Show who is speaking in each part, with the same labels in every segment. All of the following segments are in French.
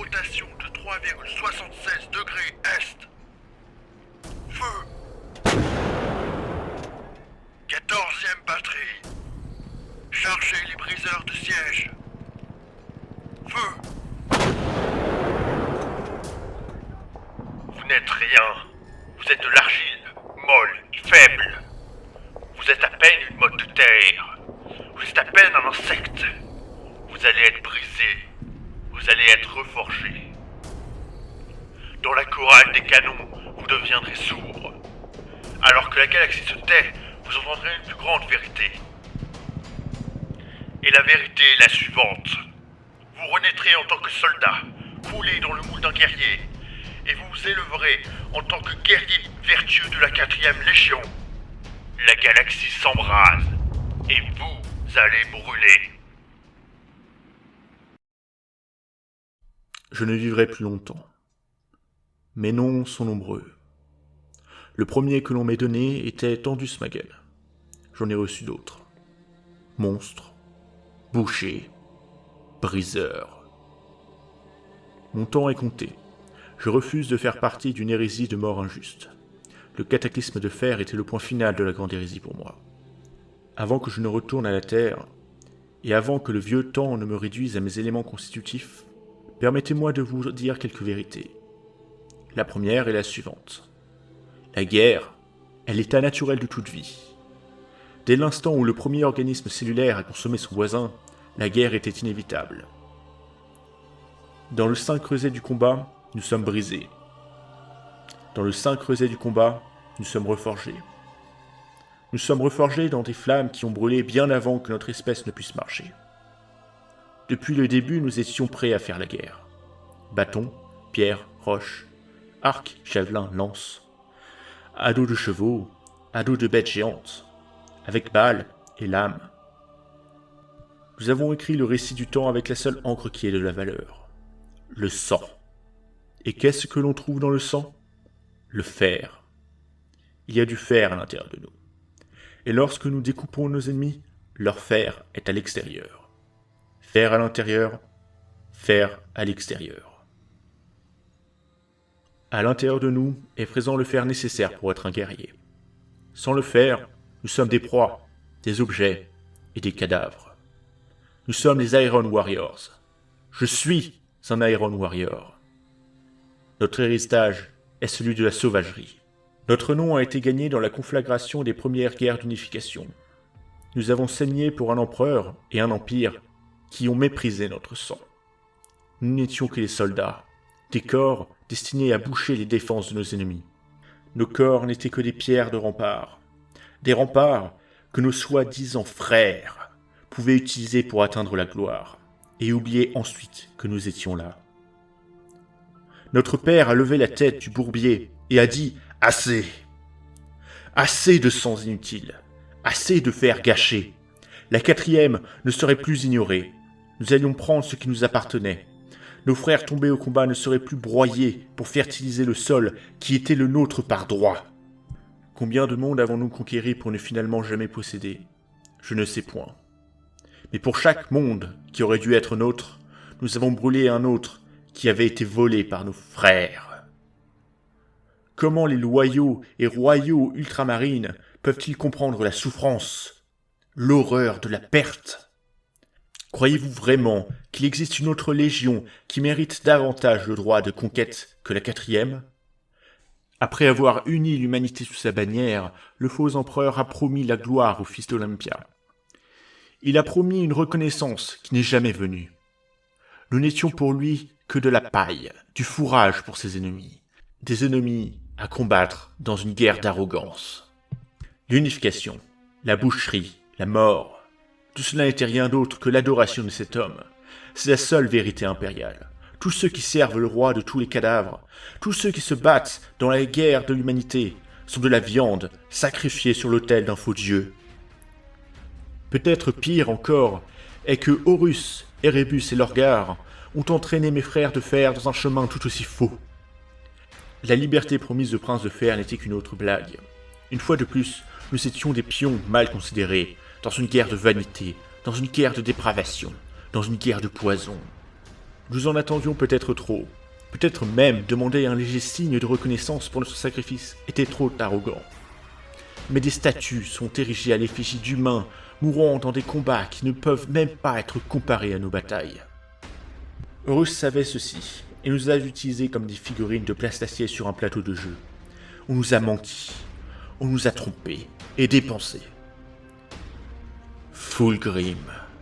Speaker 1: rotation de 3,76 degrés Est. Feu. 14e batterie. Chargez les briseurs de siège. Feu. Vous n'êtes rien. Vous êtes de l'argile, molle et faible. Vous êtes à peine une motte de terre. Vous êtes à peine un insecte. Vous allez être brisé. Vous allez être reforgé. Dans la chorale des canons, vous deviendrez sourd. Alors que la galaxie se tait, vous entendrez une plus grande vérité. Et la vérité est la suivante. Vous renaîtrez en tant que soldat, coulé dans le moule d'un guerrier, et vous vous élèverez en tant que guerrier vertueux de la 4e Légion. La galaxie s'embrase, et vous allez brûler.
Speaker 2: Je ne vivrai plus longtemps. Mes noms sont nombreux. Le premier que l'on m'ait donné était Tandus Magel. J'en ai reçu d'autres. Monstre, boucher, briseur. Mon temps est compté. Je refuse de faire partie d'une hérésie de mort injuste. Le cataclysme de fer était le point final de la grande hérésie pour moi. Avant que je ne retourne à la Terre, et avant que le vieux temps ne me réduise à mes éléments constitutifs, permettez-moi de vous dire quelques vérités. La première est la suivante. La guerre est l'état naturel de toute vie. Dès l'instant où le premier organisme cellulaire a consommé son voisin, la guerre était inévitable. Dans le sein creuset du combat, nous sommes brisés. Dans le sein creuset du combat, nous sommes reforgés. Nous sommes reforgés dans des flammes qui ont brûlé bien avant que notre espèce ne puisse marcher. Depuis le début, nous étions prêts à faire la guerre. Bâtons, pierres, roches, arcs, javelins, lances, à dos de chevaux, à dos de bêtes géantes, avec balles et lames. Nous avons écrit le récit du temps avec la seule encre qui ait de la valeur. Le sang. Et qu'est-ce que l'on trouve dans le sang? Le fer. Il y a du fer à l'intérieur de nous. Et lorsque nous découpons nos ennemis, leur fer est à l'extérieur. Fer à l'intérieur, fer à l'extérieur. À l'intérieur de nous est présent le fer nécessaire pour être un guerrier. Sans le fer, nous sommes des proies, des objets et des cadavres. Nous sommes les Iron Warriors. Je suis un Iron Warrior. Notre héritage est celui de la sauvagerie. Notre nom a été gagné dans la conflagration des premières guerres d'unification. Nous avons saigné pour un empereur et un empire qui ont méprisé notre sang. Nous n'étions que des soldats, des corps destinés à boucher les défenses de nos ennemis. Nos corps n'étaient que des pierres de rempart, des remparts que nos soi-disant frères pouvaient utiliser pour atteindre la gloire, et oublier ensuite que nous étions là. Notre père a levé la tête du bourbier et a dit « Assez ! Assez de sang inutile, assez de fer gâché. La 4e ne serait plus ignorée. Nous allions prendre ce qui nous appartenait. Nos frères tombés au combat ne seraient plus broyés pour fertiliser le sol qui était le nôtre par droit. Combien de monde avons-nous conquéri pour ne finalement jamais posséder? Je ne sais point. Mais pour chaque monde qui aurait dû être nôtre, nous avons brûlé un autre qui avait été volé par nos frères. Comment les loyaux et royaux ultramarines peuvent-ils comprendre la souffrance, l'horreur de la perte? Croyez-vous vraiment qu'il existe une autre légion qui mérite davantage le droit de conquête que la 4e? Après avoir uni l'humanité sous sa bannière, le faux empereur a promis la gloire au fils d'Olympia. Il a promis une reconnaissance qui n'est jamais venue. Nous n'étions pour lui que de la paille, du fourrage pour ses ennemis, des ennemis à combattre dans une guerre d'arrogance. L'unification, la boucherie, la mort, tout cela n'était rien d'autre que l'adoration de cet homme. C'est la seule vérité impériale. Tous ceux qui servent le roi de tous les cadavres, tous ceux qui se battent dans la guerre de l'humanité, sont de la viande sacrifiée sur l'autel d'un faux dieu. Peut-être pire encore est que Horus, Erebus et Lorgar ont entraîné mes frères de fer dans un chemin tout aussi faux. La liberté promise au prince de fer n'était qu'une autre blague. Une fois de plus, nous étions des pions mal considérés, dans une guerre de vanité, dans une guerre de dépravation, dans une guerre de poison. Nous en attendions peut-être trop. Peut-être même demander un léger signe de reconnaissance pour notre sacrifice était trop arrogant. Mais des statues sont érigées à l'effigie d'humains mourant dans des combats qui ne peuvent même pas être comparés à nos batailles. Horus savait ceci, et nous a utilisés comme des figurines de plastacier sur un plateau de jeu. On nous a menti, on nous a trompés et dépensés. Fulgrim,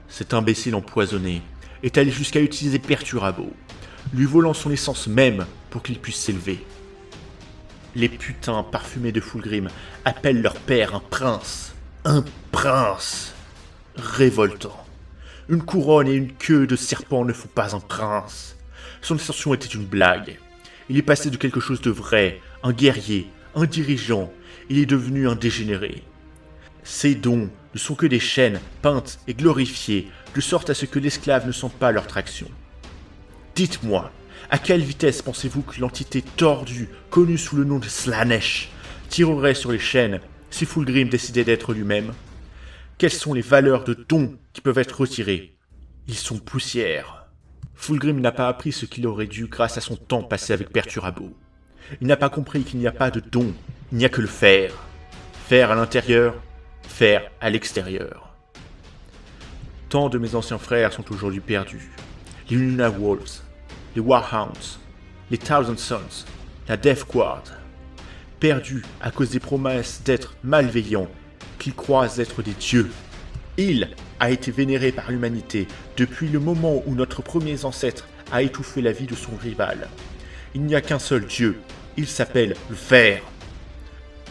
Speaker 2: cet imbécile empoisonné, est allé jusqu'à utiliser Perturabo, lui volant son essence même pour qu'il puisse s'élever. Les putains parfumés de Fulgrim appellent leur père un prince. Un prince. Révoltant. Une couronne et une queue de serpent ne font pas un prince. Son ascension était une blague. Il est passé de quelque chose de vrai, un guerrier, un dirigeant. Il est devenu un dégénéré. Ses dons ne sont que des chaînes peintes et glorifiées, de sorte à ce que l'esclave ne sente pas leur traction. Dites-moi, à quelle vitesse pensez-vous que l'entité tordue, connue sous le nom de Slaanesh, tirerait sur les chaînes si Fulgrim décidait d'être lui-même? Quelles sont les valeurs de dons qui peuvent être retirées? Ils sont poussière. Fulgrim n'a pas appris ce qu'il aurait dû grâce à son temps passé avec Perturabo. Il n'a pas compris qu'il n'y a pas de don, il n'y a que le fer. Fer à l'intérieur, fer à l'extérieur. Tant de mes anciens frères sont aujourd'hui perdus. Les Luna Wolves, les Warhounds, les Thousand Sons, la Death Guard, perdus à cause des promesses d'être malveillants, qu'ils croient être des dieux. Il a été vénéré par l'humanité depuis le moment où notre premier ancêtre a étouffé la vie de son rival. Il n'y a qu'un seul dieu, il s'appelle le fer.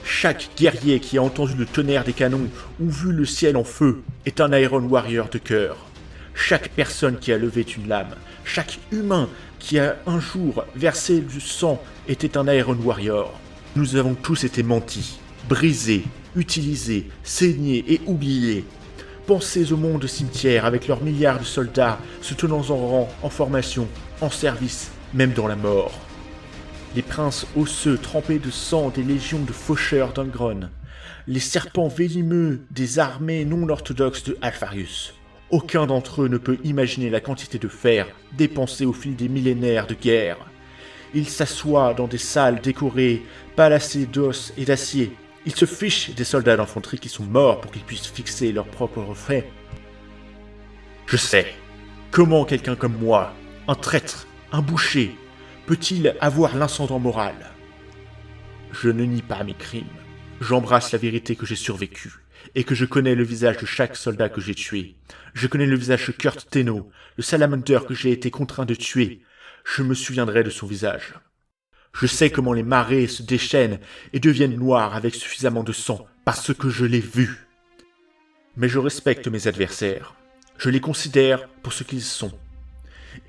Speaker 2: Chaque guerrier qui a entendu le tonnerre des canons ou vu le ciel en feu est un Iron Warrior de cœur. Chaque personne qui a levé une lame, chaque humain qui a un jour versé du sang était un Iron Warrior. Nous avons tous été mentis, brisés, utilisés, saignés et oubliés. Pensez au monde cimetière avec leurs milliards de soldats se tenant en rang, en formation, en service, même dans la mort. Les princes osseux trempés de sang des légions de faucheurs d'Ungron, les serpents venimeux des armées non orthodoxes de Alpharius. Aucun d'entre eux ne peut imaginer la quantité de fer dépensée au fil des millénaires de guerre. Ils s'assoient dans des salles décorées, palassées d'os et d'acier. Ils se fichent des soldats d'infanterie qui sont morts pour qu'ils puissent fixer leurs propres refrains. Je sais. Comment quelqu'un comme moi, un traître, un boucher, peut-il avoir l'incendant moral? Je ne nie pas mes crimes. J'embrasse la vérité que j'ai survécu, et que je connais le visage de chaque soldat que j'ai tué. Je connais le visage de Kurt Tenno, le salamander que j'ai été contraint de tuer. Je me souviendrai de son visage. Je sais comment les marées se déchaînent et deviennent noires avec suffisamment de sang, parce que je l'ai vu. Mais je respecte mes adversaires. Je les considère pour ce qu'ils sont.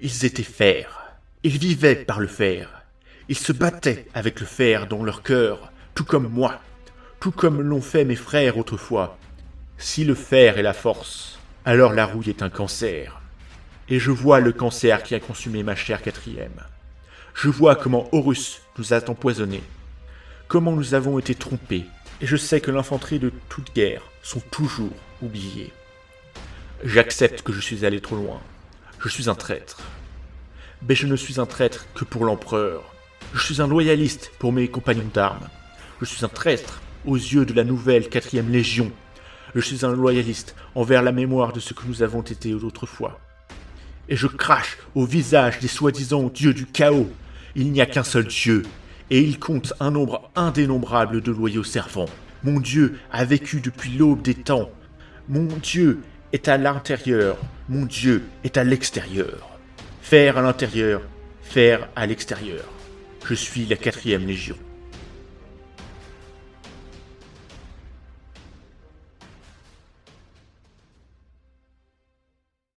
Speaker 2: Ils étaient fer. Ils vivaient par le fer. Ils se battaient avec le fer dans leur cœur, tout comme moi, tout comme l'ont fait mes frères autrefois. Si le fer est la force, alors la rouille est un cancer. Et je vois le cancer qui a consumé ma chair quatrième. Je vois comment Horus nous a empoisonnés, comment nous avons été trompés, et je sais que l'infanterie de toute guerre sont toujours oubliées. J'accepte que je suis allé trop loin. Je suis un traître. Mais je ne suis un traître que pour l'empereur. Je suis un loyaliste pour mes compagnons d'armes. Je suis un traître aux yeux de la nouvelle 4e Légion. Je suis un loyaliste envers la mémoire de ce que nous avons été autrefois. Et je crache au visage des soi-disant dieux du chaos. Il n'y a qu'un seul Dieu, et il compte un nombre indénombrable de loyaux servants. Mon Dieu a vécu depuis l'aube des temps. Mon Dieu est à l'intérieur, mon Dieu est à l'extérieur. Fer à l'intérieur, fer à l'extérieur. Je suis la 4e Légion.